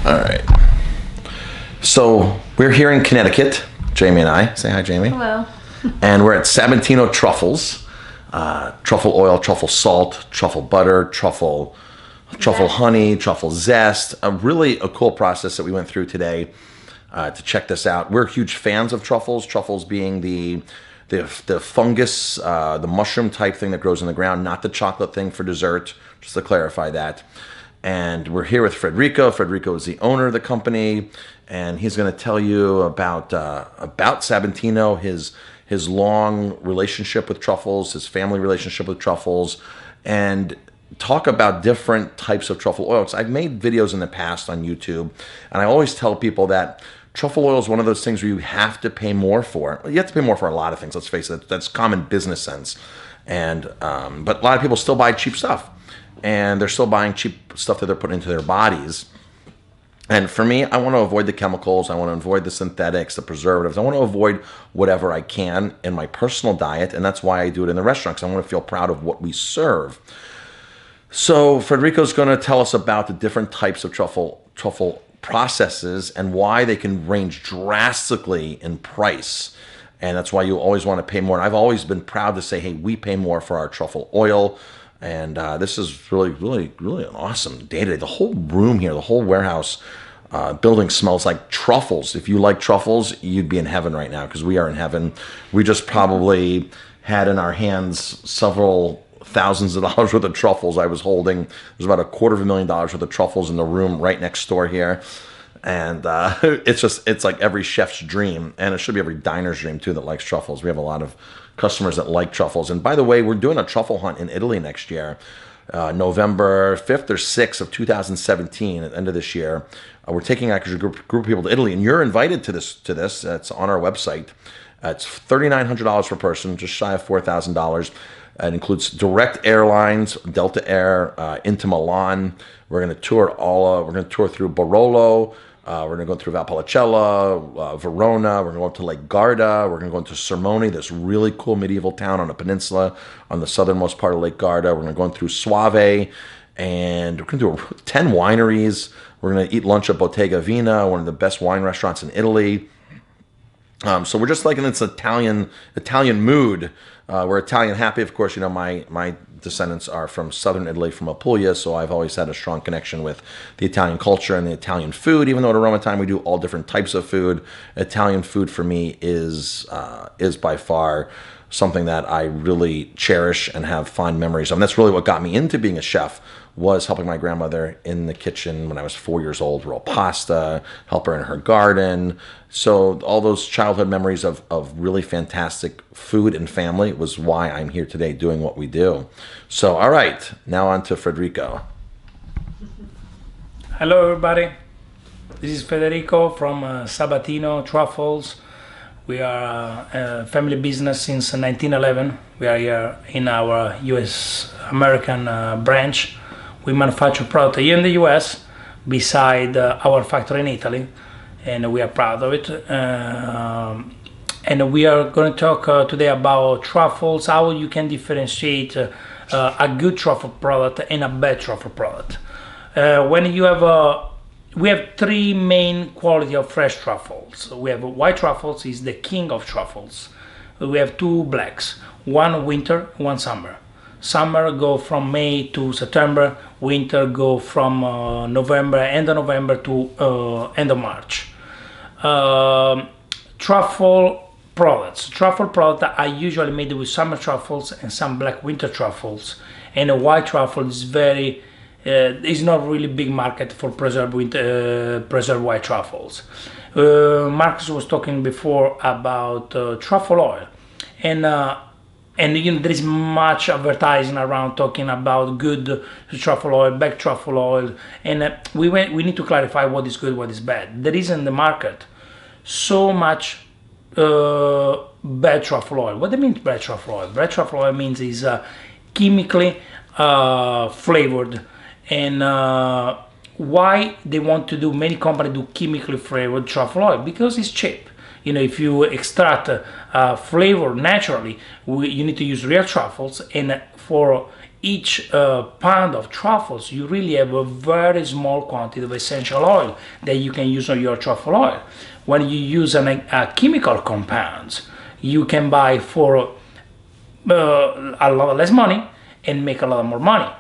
All right. So we're here in Connecticut, Jamie and I. Say hi, Jamie. Hello. And we're at Sabatino Truffles. Truffle oil, truffle salt, truffle butter, truffle honey, truffle zest. Really a cool process that we went through today to check this out. We're huge fans of truffles. Truffles being the fungus, the mushroom type thing that grows in the ground, not the chocolate thing for dessert, just to clarify that. And we're here with Fredrico. Fredrico is the owner of the company, and he's going to tell you about Sabatino, his long relationship with truffles, his family relationship with truffles, and talk about different types of truffle oils. I've made videos in the past on YouTube, and I always tell people that truffle oil is one of those things where you have to pay more for. You have to pay more for a lot of things, let's face it. That's common business sense. And but a lot of people still buy cheap stuff. And they're still buying cheap stuff that they're putting into their bodies. And for me, I want to avoid the chemicals. I want to avoid the synthetics, the preservatives. I want to avoid whatever I can in my personal diet. And that's why I do it in the restaurant, because I want to feel proud of what we serve. So Fredrico's going to tell us about the different types of truffle processes and why they can range drastically in price. And that's why you always want to pay more. And I've always been proud to say, hey, we pay more for our truffle oil. And this is really an awesome day today. The whole room here, the whole warehouse building smells like truffles. If you like truffles, you'd be in heaven right now, because we are in heaven. We just probably had in our hands several thousands of dollars worth of truffles I was holding. There's about $250,000 worth of truffles in the room right next door here. And it's like every chef's dream, and it should be every diner's dream too that likes truffles. We have a lot of customers that like truffles. And by the way, we're doing a truffle hunt in Italy next year, November 5th or 6th of 2017, at the end of this year. We're taking actually a group of people to Italy, and you're invited to this. It's on our website. It's $3,900 per person, just shy of $4,000. It includes direct airlines, Delta Air, into Milan. We're going to tour we're going to tour through Barolo. We're going to go through Valpolicella, Verona. We're going to go up to Lake Garda. We're going to go into Sermone, this really cool medieval town on a peninsula on the southernmost part of Lake Garda. We're going to go through Soave, and we're going to do 10 wineries. We're going to eat lunch at Bottega Vina, one of the best wine restaurants in Italy. So we're just like in this Italian mood. We're Italian happy, of course. You know, my descendants are from southern Italy, from Apulia, so I've always had a strong connection with the Italian culture and the Italian food. Even though at Roma Time we do all different types of food, Italian food for me is by far something that I really cherish and have fond memories of. And that's really what got me into being a chef, was helping my grandmother in the kitchen when I was 4 years old, roll pasta, help her in her garden. So all those childhood memories of really fantastic food and family was why I'm here today doing what we do. So, all right, now on to Fredrico. Hello, everybody. This is Federico from Sabatino Truffles. We are a family business since 1911. We are here in our US American branch. We manufacture product here in the US beside our factory in Italy, and we are proud of it. And we are going to talk today about truffles, how you can differentiate a good truffle product and a bad truffle product. When you have we have three main quality of fresh truffles. We have white truffles, is the king of truffles. We have two blacks, one winter, one summer. Summer go from May to September, winter go from November, end of November to end of March. Truffle products are usually made with summer truffles and some black winter truffles, and a white truffle is very is not really big market for preserved white truffles. Marcus was talking before about truffle oil, and you know, there is much advertising around talking about good truffle oil, bad truffle oil, and we need to clarify what is good, what is bad. There is in the market so much bad truffle oil. What do you mean bad truffle oil? Bad truffle oil means is chemically flavored, and why they want to do, many companies do chemically flavored truffle oil? Because it's cheap. You know, if you extract flavor naturally, you need to use real truffles, and for each pound of truffles, you really have a very small quantity of essential oil that you can use on your truffle oil. When you use chemical compounds, you can buy for a lot less money and make a lot more money.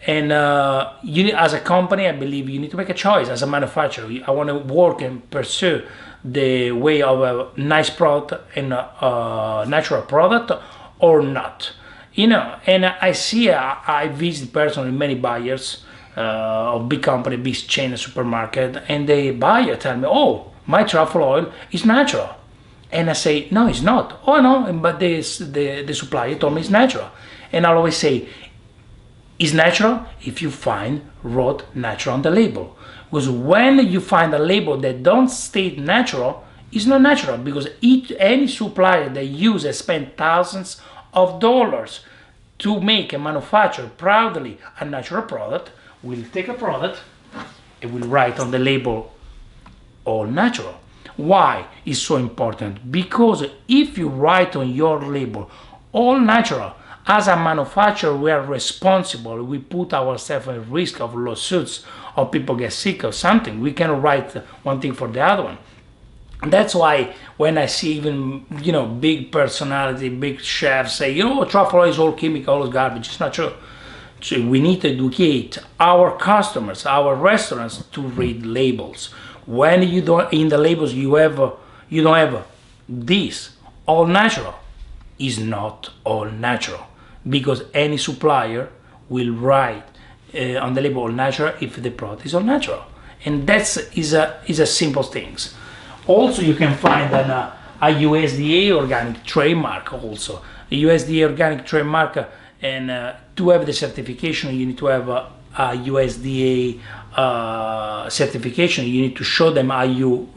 And as a company, I believe you need to make a choice. As a manufacturer, I want to work and pursue the way of a nice product and a natural product or not. And I visit personally many buyers of big company, big chain supermarket, and the buyer tell me, "Oh, my truffle oil is natural." And I say, "No, it's not." "Oh no, but the supplier told me it's natural." And I always say, "It's natural if you find wrote natural on the label." Because when you find a label that don't state natural, it's not natural, because any supplier that uses spend thousands of dollars to make and manufacture proudly a natural product will take a product and will write on the label all natural. Why is so important? Because if you write on your label all natural, as a manufacturer we are responsible. We put ourselves at risk of lawsuits or people get sick or something. We cannot write one thing for the other one. And that's why when I see even big personality, big chefs say, truffle oil is all chemical, all garbage. It's not true. So we need to educate our customers, our restaurants, to read labels. When you don't in the labels you don't have this all natural, is not all natural, because any supplier will write on the label all natural if the product is all natural, and is a simple things. Also, you can find a USDA organic trademark. Also, a USDA organic trademark, and to have the certification, you need to have a USDA certification. You need to show them how you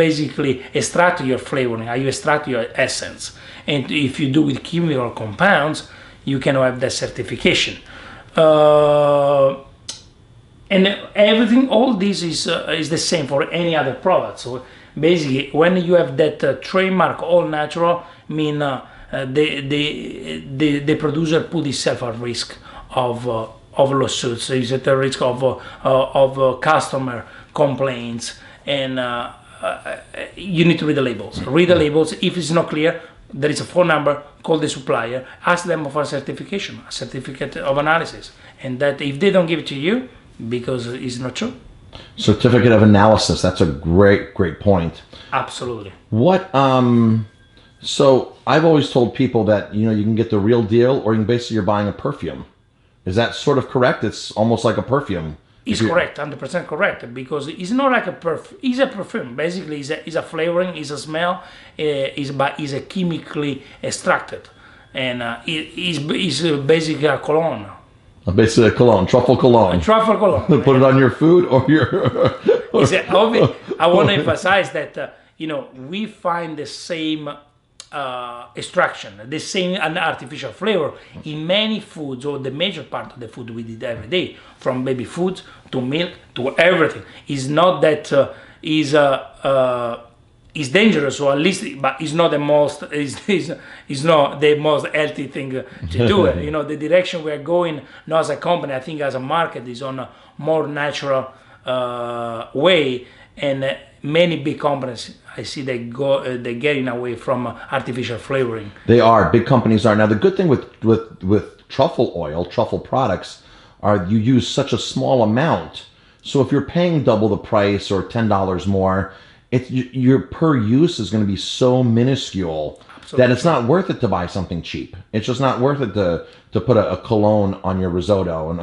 basically extract your flavoring, how you extract your essence. And if you do with chemical compounds, you can have that certification. And everything, all this is the same for any other product. So basically, when you have that trademark all natural, mean the producer put himself at risk of lawsuits. Is at the risk of customer complaints, and you need to read the labels. Read the labels. If it's not clear, there is a phone number. Call the supplier. Ask them for a certification, a certificate of analysis, and that if they don't give it to you, because it's not true. Certificate of analysis. That's a great point. Absolutely. What so I've always told people that you can get the real deal, or you're buying a perfume. Is that sort of correct? It's almost like a perfume. It's correct, 100% correct, because it's not like a perfume. It's a perfume. Basically, it's a flavoring, it's a smell, is a chemically extracted, and it's basically a cologne. Basically a cologne, truffle cologne. Truffle cologne. Put it on your food or your... I want to emphasize that, we find the same extraction, the same artificial flavor in many foods, or the major part of the food we eat every day, from baby foods to milk to everything. It's not that is dangerous, or at least, but it's not the most is not the most healthy thing to do. The direction we are going, not as a company, I think as a market, is on a more natural way, and many big companies, I see they're getting away from artificial flavoring. They are. Big companies are. Now, the good thing with truffle oil, truffle products, are you use such a small amount. So if you're paying double the price or $10 more, your per use is going to be so minuscule. Absolutely. That it's not worth it to buy something cheap. It's just not worth it to put a cologne on your risotto and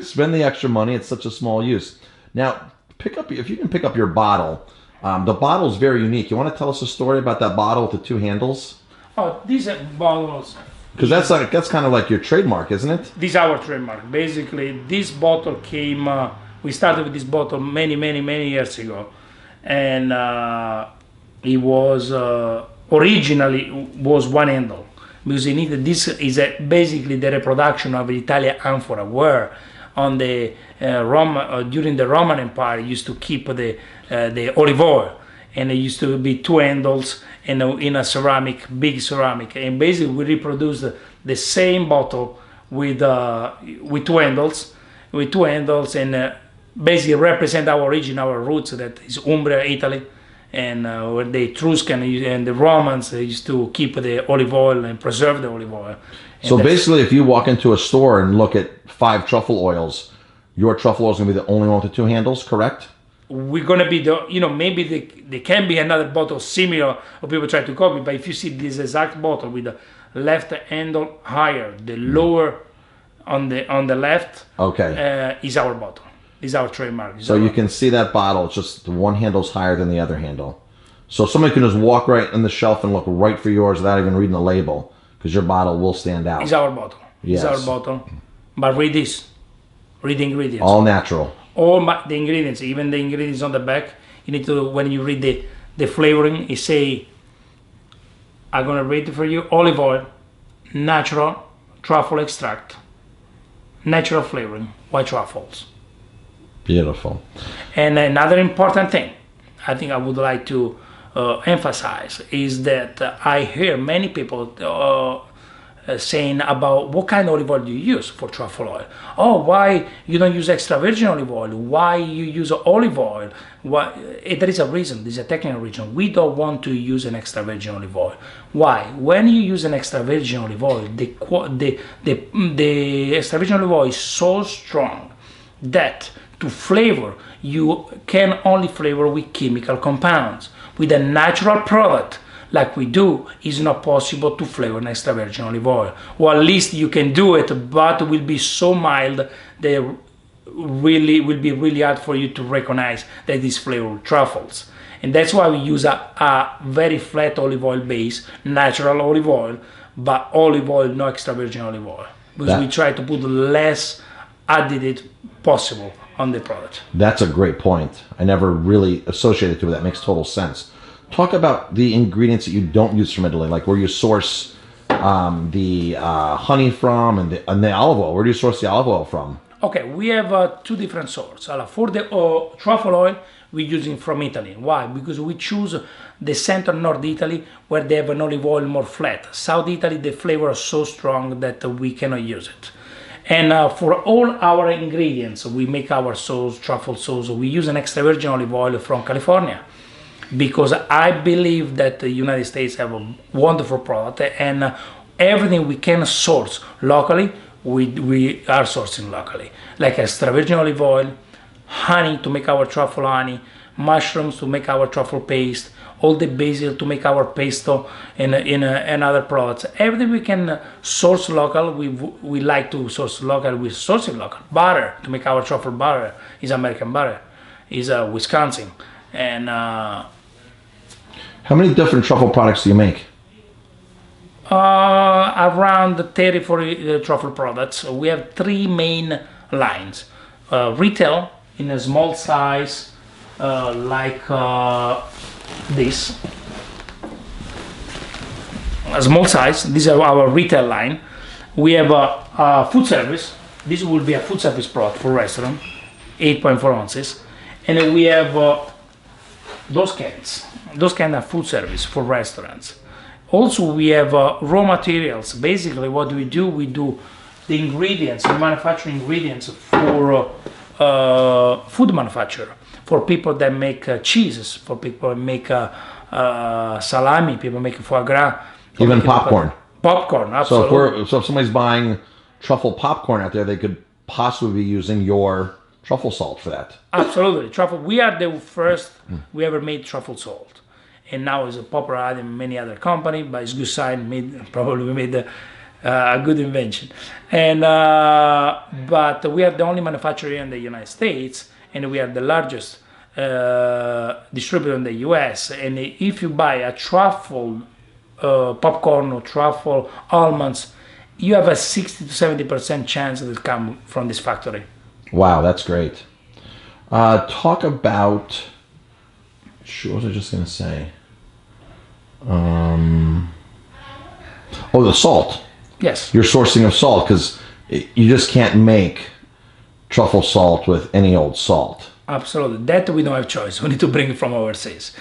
spend the extra money. It's such a small use. Now, if you can pick up your bottle. The bottle is very unique. You want to tell us a story about that bottle with the two handles? Oh, these are bottles. Because that's kind of like your trademark, isn't it? This is our trademark. Basically, this bottle came. We started with this bottle many years ago, and it was originally was one handle, because this is basically the reproduction of the Italian amphora, where on the during the Roman Empire used to keep the olive oil, and it used to be two handles and in a ceramic, big ceramic, and basically we reproduced the same bottle with two handles, and basically represent our origin, our roots. That is Umbria, Italy, and where the Etruscan and the Romans, they used to keep the olive oil and preserve the olive oil. And So basically, if you walk into a store and look at 5 truffle oils, your truffle oil is going to be the only one with the 2 handles, correct? we're gonna be maybe there can be another bottle similar or people try to copy, but if you see this exact bottle with the left handle higher, the lower on the left, Okay. is our bottle, is our trademark. So you can see that bottle, it's just the one handle's higher than the other handle. So somebody can just walk right on the shelf and look right for yours without even reading the label, because your bottle will stand out. It's our bottle. Yes. It's our bottle. But read this. Read the ingredients. All natural. The ingredients, even the ingredients on the back, you need to, when you read the flavoring, it say, I'm gonna read it for you: olive oil, natural truffle extract, natural flavoring, white truffles. Beautiful. And another important thing I think I would like to emphasize is that I hear many people saying about what kind of olive oil do you use for truffle oil. Oh, why you don't use extra virgin olive oil? Why you use olive oil? Why? There is a reason. There's a technical reason. We don't want to use an extra virgin olive oil. Why? When you use an extra virgin olive oil, the extra virgin olive oil is so strong that to flavor you can only flavor with chemical compounds. With a natural product like we do, it's not possible to flavor an extra virgin olive oil. Or at least you can do it, but it will be so mild that really will be really hard for you to recognize that it's flavored truffles. And that's why we use a very flat olive oil base, natural olive oil, but olive oil, no extra virgin olive oil, because we try to put less additive possible on the product. That's a great point. I never really associated to it. That makes total sense. Talk about the ingredients that you don't use from Italy, like where you source the honey from and the olive oil. Where do you source the olive oil from? Okay, we have 2 different sources. For the truffle oil, we're using from Italy. Why? Because we choose the center North Italy, where they have an olive oil more flat. South Italy, the flavor is so strong that we cannot use it. And for all our ingredients, we make our sauce, truffle sauce, we use an extra virgin olive oil from California, because I believe that the United States have a wonderful product, and everything we can source locally, we are sourcing locally. Like extra virgin olive oil, honey to make our truffle honey, mushrooms to make our truffle paste, all the basil to make our pesto and other products. Everything we can source local, we like to source local, we're sourcing local. Butter to make our truffle butter is American butter, is Wisconsin. And how many different truffle products do you make? Around 30, 40 truffle products. We have 3 main lines. Retail in a small size, like this. A small size. These are our retail line. We have a food service. This will be a food service product for restaurant, 8.4 ounces. And then we have those kind of food service for restaurants. Also, we have raw materials. Basically, what we do the ingredients, we manufacture ingredients for food manufacturer, for people that make cheeses, for people that make salami, people make foie gras. Even popcorn. Popcorn, absolutely. So if somebody's buying truffle popcorn out there, they could possibly be using your truffle salt for that. Absolutely, truffle. We are the first we ever made truffle salt, and now it's a popular in many other companies. But it's good sign. Probably we made a good invention. And but we are the only manufacturer in the United States, and we are the largest distributor in the U.S. And if you buy a truffle popcorn or truffle almonds, you have a 60 to 70% chance that it come from this factory. Wow, that's great. Talk about. What was I just going to say? The salt. Yes. Your sourcing of salt, because you just can't make truffle salt with any old salt. Absolutely. That we don't have choice. We need to bring it from overseas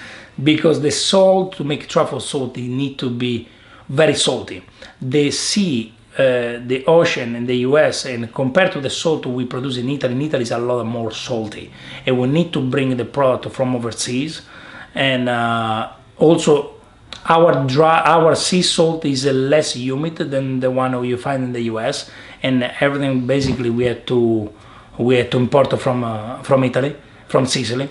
because the salt to make truffle salty need to be very salty. The sea, the ocean in the US, and compared to the salt we produce in Italy is a lot more salty, and we need to bring the product from overseas. And also, our sea salt is less humid than the one you find in the US, and everything basically we had to import from Italy, from Sicily.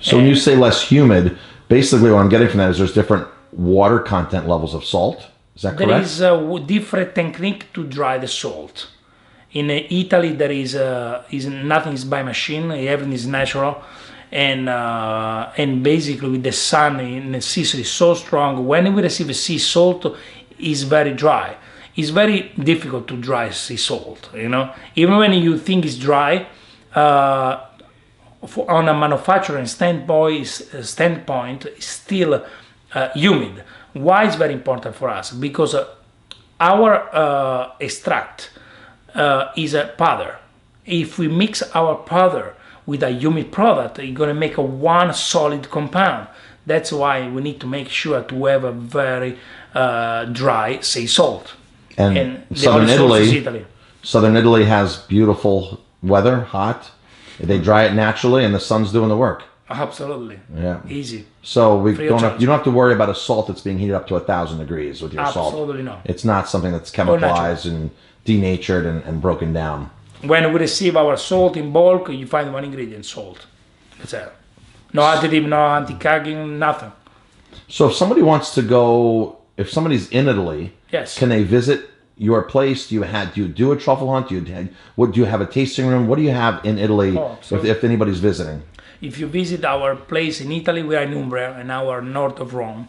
So when you say less humid, basically what I'm getting from that is there's different water content levels of salt. Is that correct? There is a different technique to dry the salt. In Italy, there is nothing is by machine, everything is natural, and basically with the sun in Sicily is so strong. When we receive a sea salt, is very dry. It's very difficult to dry sea salt. Even when you think it's dry, on a manufacturing standpoint, it's still humid. Why is very important for us? Because our extract is a powder. If we mix our powder with a humid product, you're going to make one solid compound. That's why we need to make sure to have a very dry sea salt. And the Southern Italy. Southern Italy has beautiful weather, hot. They dry it naturally, and the sun's doing the work. Absolutely. Yeah. Easy. So you don't have to worry about a salt that's being heated up to 1,000 degrees with your salt. Absolutely not. It's not something that's chemicalized and denatured and broken down. When we receive our salt in bulk, you find one ingredient, salt. That's it. No additive, no anti-cagging, nothing. So if somebody wants to go, if somebody's in Italy, yes, can they visit your place? Do you do a truffle hunt? Do you have a tasting room? What do you have in Italy if anybody's visiting? If you visit our place in Italy, we are in Umbria, an hour north of Rome.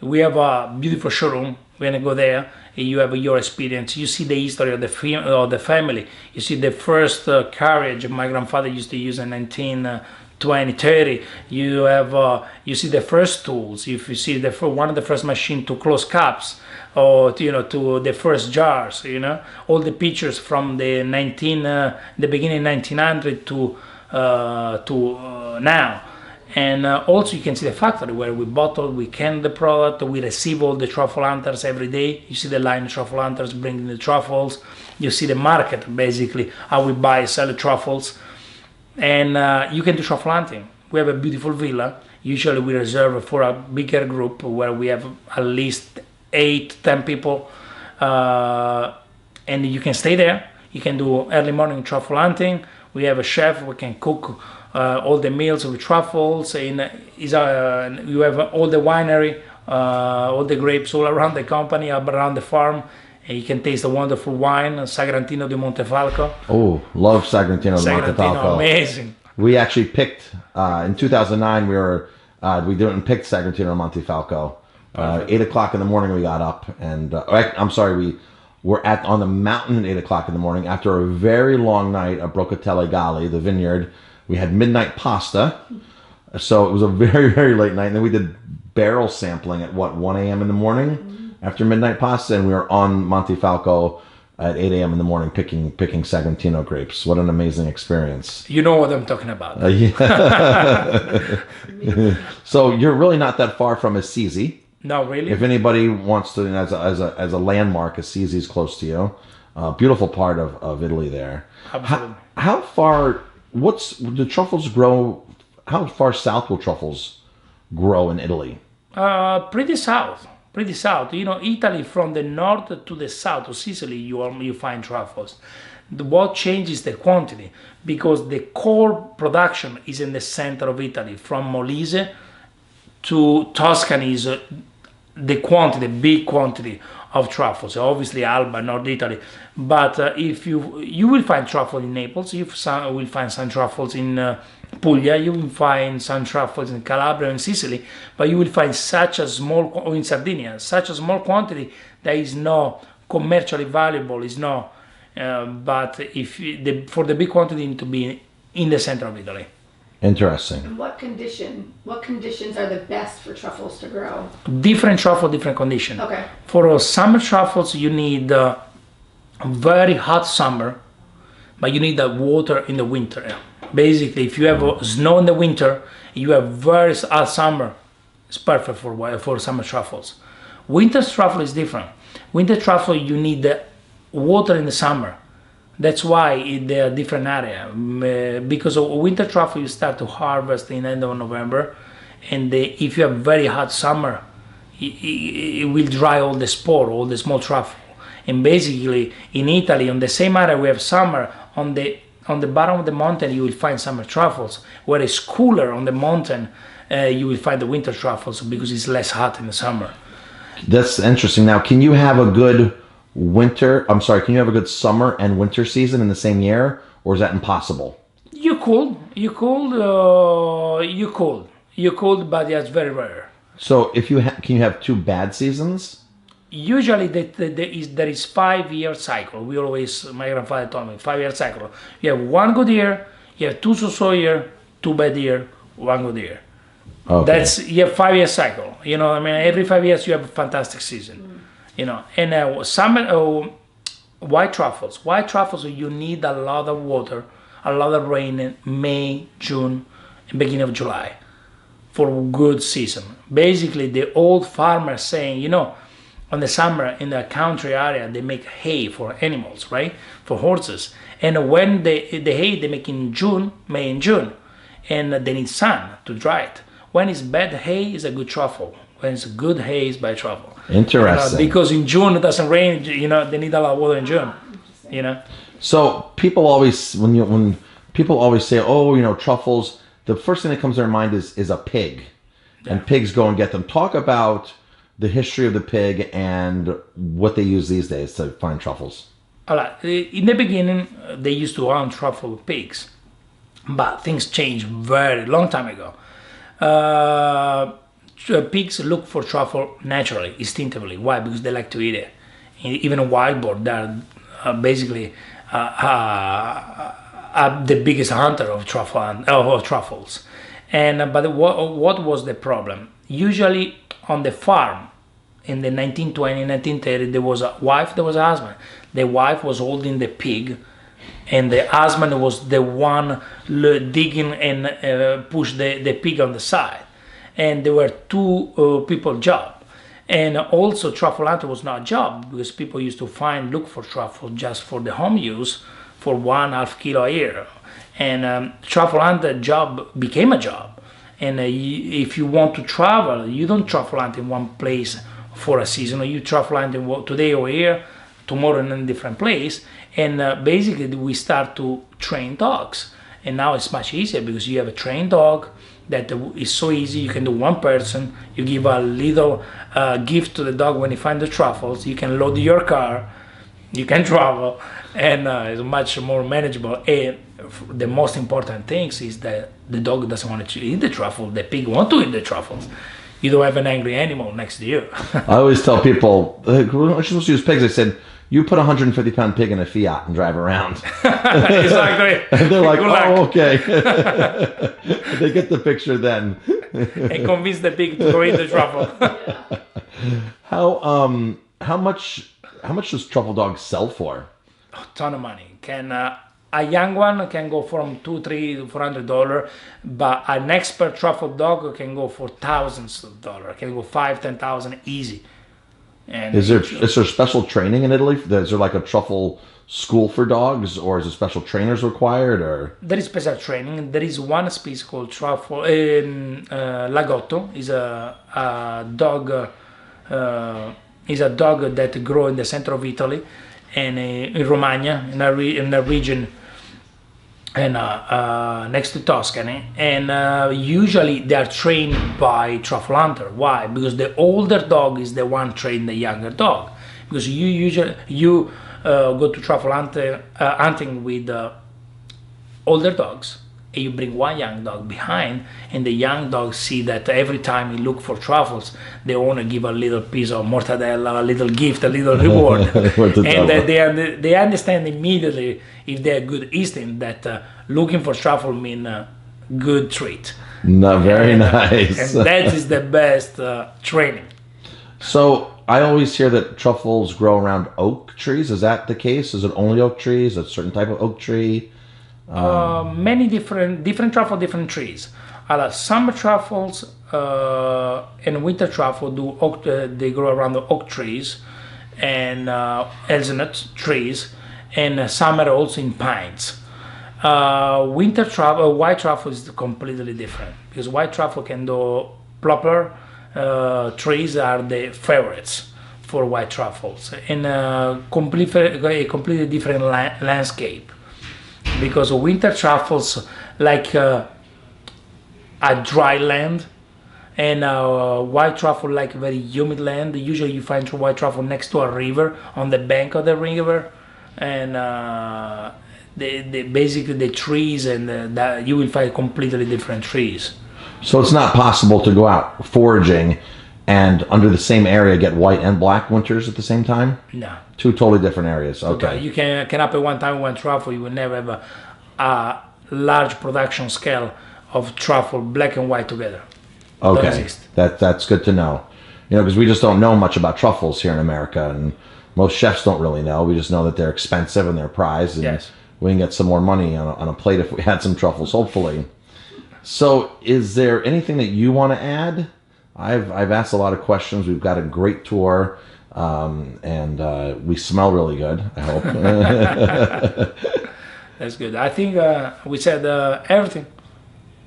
We have a beautiful showroom. When you go there, you have your experience. You see the history of the family. You see the first carriage my grandfather used to use in 1920, 30. You see the first tools. If you see one of the first machines to close cups, or to the first jars. All the pictures from the beginning 1900 to now. And also you can see the factory where we bottle, we can the product, we receive all the truffle hunters every day. You see the line of truffle hunters bringing the truffles. You see the market, basically, how we buy, sell the truffles. And you can do truffle hunting. We have a beautiful villa. Usually we reserve for a bigger group where we have at least 8-10 people. And you can stay there. You can do early morning truffle hunting. We have a chef, we can cook all the meals with truffles. You have all the winery, all the grapes all around the company, around the farm. And you can taste the wonderful wine, Sagrantino di Montefalco. Oh, love Sagrantino di Montefalco. Amazing. We actually picked, in 2009, we picked Sagrantino di Montefalco. 8 o'clock in the morning we got up, and we were on the mountain at 8 o'clock in the morning after a very long night at Brocatelli Galli, the vineyard. We had midnight pasta, so it was a very, very late night. And then we did barrel sampling at 1 a.m. in the morning after midnight pasta, and we were on Montefalco at 8 a.m. in the morning picking Sagrantino grapes. What an amazing experience. You know what I'm talking about. Yeah. So you're really not that far from Assisi. No, really. If anybody wants to, as a landmark, Assisi is close to you. Beautiful part of Italy there. Absolutely. How far? Do truffles grow? How far south will truffles grow in Italy? Pretty south. Italy from the north to the south of Sicily, you find truffles. What changes the quantity, because the core production is in the center of Italy, from Molise to Tuscany is the big quantity of truffles. Obviously Alba, North Italy, but if you will find truffle in Naples, you will find some truffles in Puglia, you will find some truffles in Calabria and Sicily, but you will find or in Sardinia, such a small quantity that is not commercially valuable, but for the big quantity, you need to be in the center of Italy. Interesting. And what conditions are the best for truffles to grow? Different truffle, different condition. Okay. For summer truffles, you need very hot summer, but you need that water in the winter. Basically, if you have snow in the winter, you have very hot summer. It's perfect for summer truffles. Winter truffle is different. Winter truffle, you need the water in the summer. That's why they are different area. Because of winter truffle, you start to harvest in end of November, and if you have very hot summer, it will dry all the spore, all the small truffle. And basically, in Italy, on the same area we have summer, on the bottom of the mountain you will find summer truffles, where it's cooler on the mountain, you will find the winter truffles because it's less hot in the summer. That's interesting. Now, can you have a good can you have a good summer and winter season in the same year, or is that impossible? You could, but it's very rare. So if can you have two bad seasons? Usually there is 5-year cycle. My grandfather told me 5-year cycle. You have one good year, you have two so-so year, two bad year, one good year. Okay. You have 5-year cycle. You know, I mean, every 5 years you have a fantastic season. You know, and summer white truffles. White truffles, you need a lot of water, a lot of rain in May, June, and beginning of July for a good season. Basically, the old farmers saying, you know, on the summer in the country area they make hay for animals, right, for horses, and when the hay they make in June, May and June, and they need sun to dry it. When it's bad hay is a good truffle. When it's good hay is bad truffle. Interesting. Because in June it doesn't rain, you know, they need a lot of water in June, you know. So people always when people always say, oh, you know, truffles, the first thing that comes to their mind is a pig, and pigs go and get them. Talk about the history of the pig and what they use these days to find truffles. In the beginning, they used to hunt truffle pigs, but things changed very long time ago. Pigs look for truffle naturally, instinctively. Why? Because they like to eat it. Even a wild boar, they're basically the biggest hunter of truffles. And but what was the problem? Usually on the farm in the 1920, 1930, there was a wife, there was a husband. The wife was holding the pig, and the husband was the one digging and push the pig on the side. And there were two people job. And also truffle hunter was not a job, because people used to look for truffle just for the home use for 1/2 kilo a year. And truffle hunter job became a job. And if you want to travel, you don't truffle hunt in one place for a season. You truffle hunt today over here, tomorrow in a different place. And basically we start to train dogs. And now it's much easier because you have a trained dog that is so easy. You can do one person. You give a little gift to the dog when you find the truffles. You can load your car. You can travel, and it's much more manageable. And the most important thing is that the dog doesn't want to eat the truffle. The pig wants to eat the truffles. You don't have an angry animal next to you. I always tell people, we're not supposed to use pigs. I said, you put a 150-pound pig in a Fiat and drive around. Exactly. And they're like, oh, okay. They get the picture then. And convince the pig to go eat the truffle. How much does truffle dogs sell for? A ton of money. A young one can go from $200, $300, $400, but an expert truffle dog can go for thousands of dollars. Can go $5,000, $10,000 easy. And is there special training in Italy? Is there like a truffle school for dogs, or is there special trainers required? Or there is special training. There is one species called truffle lagotto. Is a dog. Is a dog that grows in the center of Italy, and in Romagna, in a region, and next to Tuscany. And usually they are trained by truffle hunter. Why? Because the older dog is the one trained the younger dog. Because you go to truffle hunting with older dogs, and you bring one young dog behind, and the young dog see that every time you look for truffles, the owner give a little piece of mortadella, a little gift, a little reward. And they understand immediately, if they're good instinct, that looking for truffle mean good treat. No, very nice. And that is the best training. So I always hear that truffles grow around oak trees. Is that the case? Is it only oak trees? A certain type of oak tree? Many different truffle, different trees. Summer truffles and winter truffle do oak. They grow around the oak trees and hazelnut trees, and summer also in pines. Winter truffle, white truffle is completely different because white truffle can do proper trees are the favorites for white truffles in a completely different landscape because winter truffles like a dry land and white truffle like very humid land. Usually you find white truffle next to a river on the bank of the river and basically the trees and that you will find completely different trees. So it's not possible to go out foraging and under the same area get white and black winters at the same time? No. Two totally different areas. Okay. You can happen one time one truffle. You will never have a large production scale of truffle black and white together. Don't Okay. exist. That's good to know. You know, because we just don't know much about truffles here in America, and most chefs don't really know. We just know that they're expensive and they're prized, and Yes. we can get some more money on a plate if we had some truffles, hopefully. So, is there anything that you want to add? I've asked a lot of questions. We've got a great tour, and we smell really good, I hope. That's good. I think we said everything.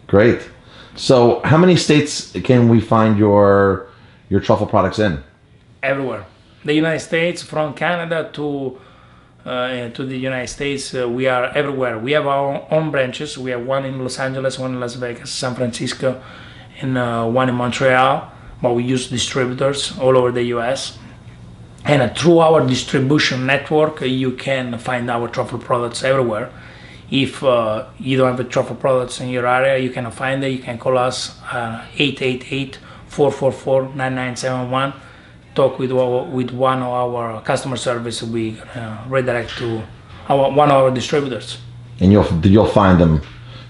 Great. So, how many states can we find your truffle products in? Everywhere. The United States, from Canada to the United States, we are everywhere. We have our own branches. We have one in Los Angeles, one in Las Vegas, San Francisco, and one in Montreal. But we use distributors all over the U.S. And through our distribution network, you can find our truffle products everywhere. If you don't have the truffle products in your area, you can find it. You can call us 888-444-9971. Talk with one of our customer service. We redirect to one of our distributors. And you'll find them.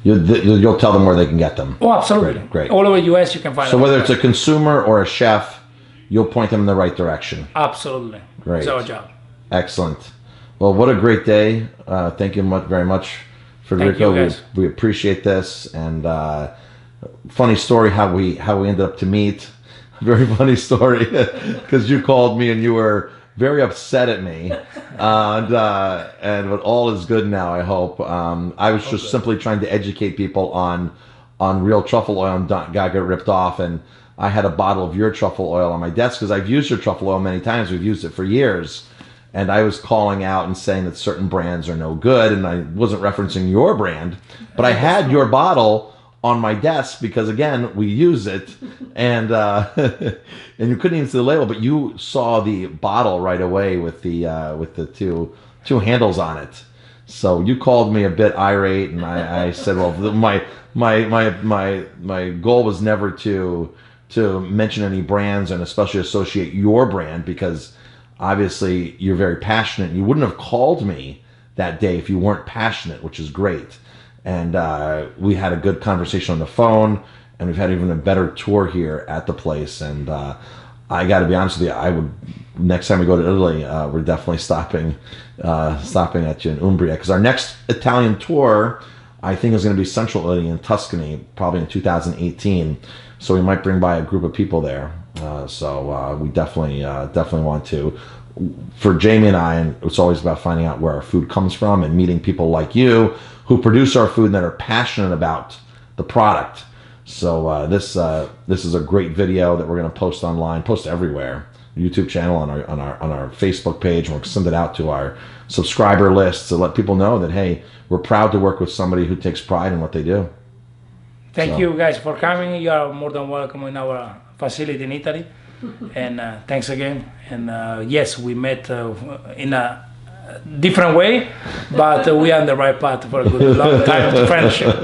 You'll tell them where they can get them. Oh, absolutely. Great. All over the U.S. you can find So them. whether it's a consumer or a chef, you'll point them in the right direction. Absolutely. Great. It's our job. Excellent. Well, what a great day. Thank you very much, Fredrico. Thank you, guys. We appreciate this. And funny story how we ended up to meet. Very funny story because you called me and you were very upset at me. But all is good now, I hope. I was just simply trying to educate people on real truffle oil and got ripped off. And I had a bottle of your truffle oil on my desk because I've used your truffle oil many times. We've used it for years. And I was calling out and saying that certain brands are no good. And I wasn't referencing your brand. But I had your bottle on my desk because, again, we use it. And and you couldn't even see the label. But you saw the bottle right away with the two handles on it. So you called me a bit irate. And I said, well, my goal was never to mention any brands and especially associate your brand because obviously you're very passionate. You wouldn't have called me that day if you weren't passionate, which is great. And we had a good conversation on the phone, and we've had even a better tour here at the place. And I got to be honest with you, I would next time we go to Italy, we're definitely stopping at you in Umbria because our next Italian tour, I think, is going to be Central Italy in Tuscany, probably in 2018. So we might bring by a group of people there. So we definitely want to. For Jamie and I, and it's always about finding out where our food comes from and meeting people like you who produce our food and that are passionate about the product. So this is a great video that we're going to post online, post everywhere, YouTube channel, on our Facebook page, and we'll send it out to our subscriber list to let people know that, hey, we're proud to work with somebody who takes pride in what they do. Thank you guys for coming. You are more than welcome in our facility in Italy. And thanks again. And yes, we met in a different way, but we are on the right path for a good long time of friendship.